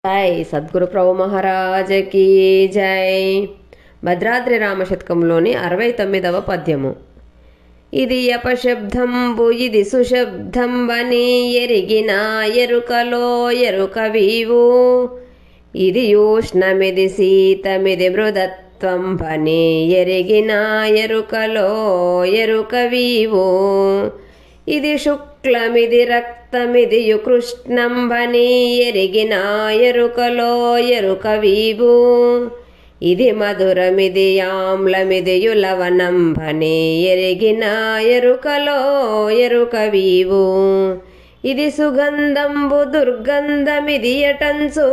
జై సద్గురు ప్రభు మహారాజకి జై. భద్రాద్రి రామశతకంలోని 69వ పద్యము. ఇది అపశబ్దంబు ఇది సుశబ్దంబని ఎరిగిన ఎరుకలో ఎరుకవీవు. ఇది ఉష్ణమిది శీతమిది మృదత్వం బని ఎరిగిన ఎరుకలో ఎరుకవీవు. ఇది శుక్లమిది రక్తమిదియు కృష్ణంబని ఎరిగిన ఎరుకలో ఎరుకవీవు. ఇది మధురమిది ఆమ్లమిదియు లవణంబని ఎరిగిన ఎరుకలో ఎరుకవీవు. ఇది సుగంధంబు దుర్గంధమిది ఎటంచు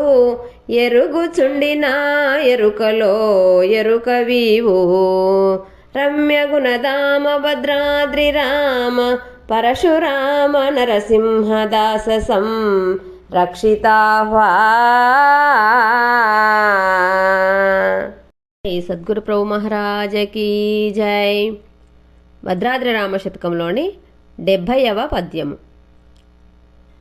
ఎరుగుచుండిన ఎరుకలో ఎరుకవీవు. రమ్యగుణధామ భద్రాద్రి రామ పరశురామ నరసింహదాస సంరక్షితాహ్వా. సద్గురు ప్రభు మహారాజకి జై. భద్రాద్రి రామశతకంలోని 70వ పద్యము.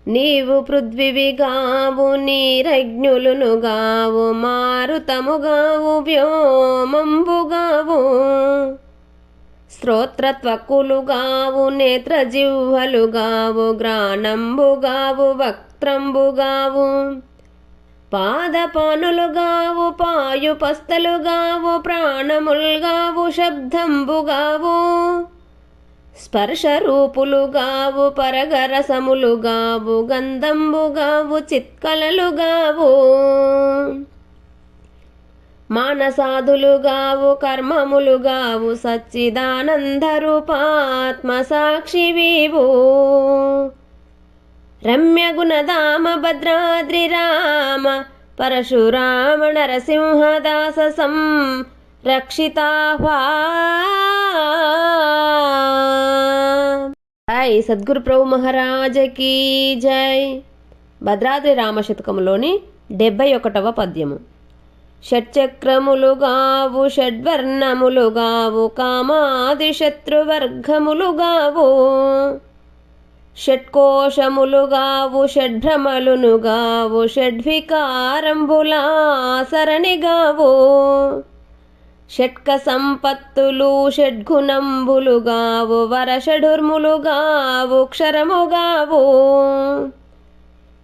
నీవు పృథ్వీవిగావు నీరజ్ఞులును గావు మారుతముగావు వ్యోమంబుగావు. శ్రోత్రత్వకులుగావు నేత్రజిహ్వలుగావు గ్రాణంబుగావు వక్త్రంబుగావు. పాదపానులుగావు పాయుపస్థలుగావు ప్రాణముల్గావు శబ్దంబుగావు. స్పర్శరూపులుగావు పరగరసములుగావు గంధంబుగావు చిత్కలలుగావు. మానసాదులుగావు కర్మములుగావు సచ్చిదానందరూపాత్మ సాక్షివీవు. రమ్యగుణధామ భద్రాద్రి రామ పరశురామ నరసింహదాస సంరక్షితాహ్వా. జై సద్గురు ప్రభు మహారాజకి జై. భద్రాద్రి రామశతకంలోని 71వ పద్యము. షట్చక్రములుగావు షడ్వర్ణములుగావు కామాది శత్రువర్గములుగావు. షట్కోశములుగావు షడ్భ్రమలునుగావు షడ్వికారంబులాసరణిగావు. షట్క సంపత్తులు షడ్గుణంబులుగావు వరషఢుర్ములుగావు క్షరముగావు.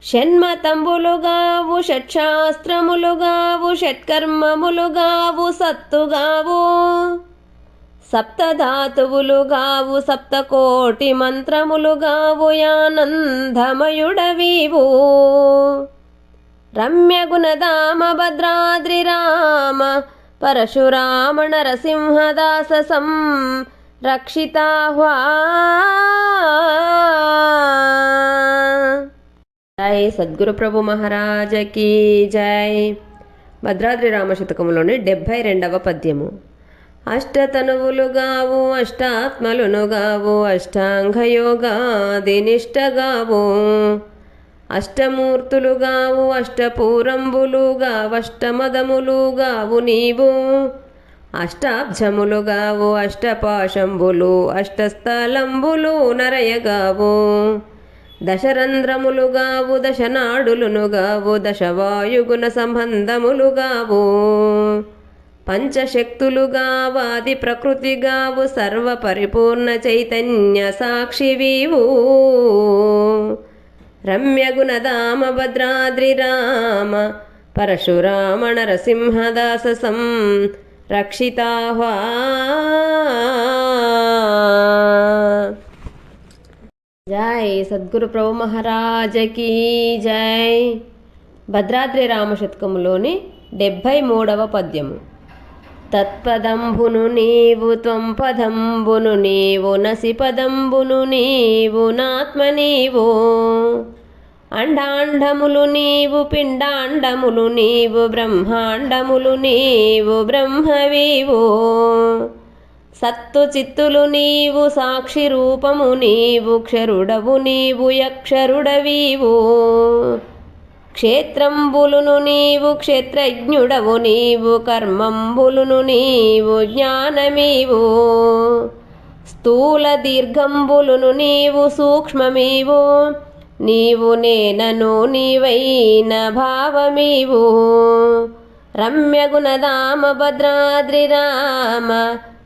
షణ్మతంబులుగావు షట్శాస్త్రములుగావు షట్కర్మములుగావు సత్తుగావు. సప్తధాతువులుగావు సప్తకోటి మంత్రములుగావు యానందమయుడవీవు. రమ్యగుణధామ భద్రాద్రి రామ పరశురామ నరసింహదాస సంరక్షితాహ్వా. జై సద్గురు ప్రభు మహారాజకి జై. భద్రాద్రి రామశతకంలోని 72వ పద్యము. అష్టతనువులుగావు అష్టాత్మలునుగావు అష్టాంగయోగాదినిష్టగావు. అష్టమూర్తులుగావు అష్టపూరంబులుగావు అష్టమదములుగావు నీవు. అష్టాబ్జములుగావు అష్టపాశంబులు అష్టస్థలంబులు నరయగావు. దశరంధ్రములుగావు దశనాడులునుగావు దశవాయుగుణ సంబంధములుగావు. పంచశక్తులుగావాది ప్రకృతిగావు సర్వ పరిపూర్ణ చైతన్య సాక్షివీవు. రమ్యగుణధామ భద్రాద్రి రామ పరశురామ నరసింహదాస సంరక్షితాహ్వా. జై సద్గురు ప్రభు మహారాజకి జై. భద్రాద్రి రామశతకంలోని 73వ పద్యము. తత్పదంబును నీవు త్వంపదంబును నీవు నసిపదంబును నీవు నాత్మ నీవు. అండాండములు నీవు పిండాండములు నీవు బ్రహ్మాండములు నీవు బ్రహ్మవీవు. సత్తు చిత్తులు నీవు సాక్షి రూపము నీవు క్షరుడవు నీవు యక్షరుడవీవు. క్షేత్రంబులును నీవు క్షేత్రజ్ఞుడవు నీవు కర్మంబులును నీవు జ్ఞానమీవు. స్థూల దీర్ఘంబులును నీవు సూక్ష్మమీవు. నీవు నేనను నీవైన భావమీవు రమ్య గుణధామ భద్రాద్రి రామ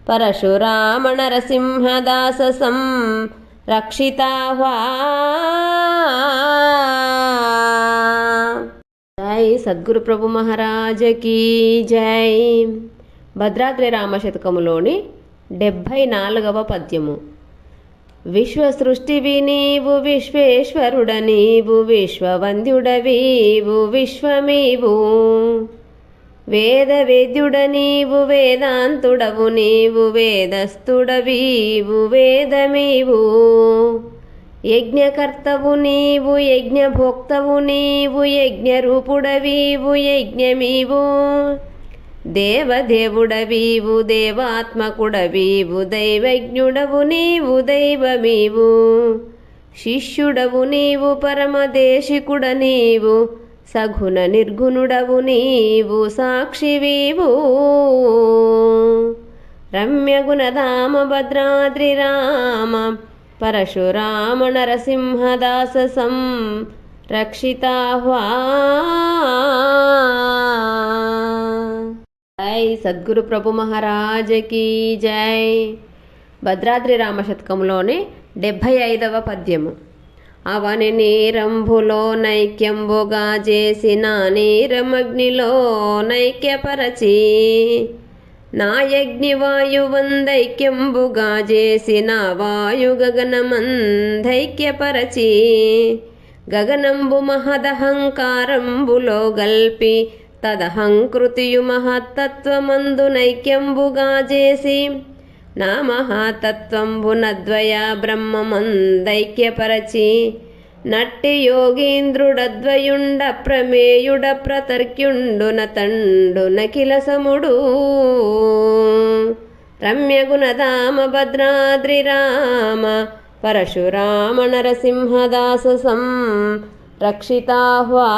పరశురామ నరసింహదాస సంరక్షితాహ్వా. జై సద్గురు ప్రభు మహారాజకి జై. భద్రాద్రి రామ శతకములోని 74వ పద్యము. విశ్వ సృష్టివి నీవు విశ్వేశ్వరుడ నీవు విశ్వవంద్యుడవీవు విశ్వమీవు వేద వేద్యుడ నీవు వేదాంతుడవు నీవు వేదస్థుడవీవు వేదమీవు యజ్ఞకర్తవు నీవు యజ్ఞభోక్తవు నీవు యజ్ఞరూపుడవీవు యజ్ఞమీవు దేవదేవుడవీవు దేవాత్మకుడవీవు దైవజ్ఞుడవు నీవు దైవమీవు శిష్యుడవు నీవు పరమదేశికుడ నీవు సగుణ నిర్గుణుడవు నీవు సాక్షివీవు రమ్య గుణధామ భద్రాద్రి రామ పరశురామ నరసింహదాస సంరక్షితాహ్వా. జై సద్గురు ప్రభు మహారాజకి జై. భద్రాద్రి రామ శతకంలోని 75వ పద్యము. అవని నీరంభులో నైక్యంబుగా చేసిన నీరమగ్నిలో నైక్యపరచి నాయగ్నివాయువందైక్యంబుగా చేసిన వాయు గగనమందైక్యపరచి గగనంబు మహదహంకారంబులో గల్పి తదహంకృతియు మహత్తత్వమందు నైక్యంబుగా చేసి నా మహాతత్వంబునద్వయ బ్రహ్మమందైక్యపరచి నట్టి యోగీంద్రుడద్వయుండ ప్రమేయుడ ప్రతర్క్యుండున తండునఖిల సముడు రమ్య గుణధామ భద్రాద్రి రామ పరశురామ నరసింహదాస సంరక్షితాహ్వా.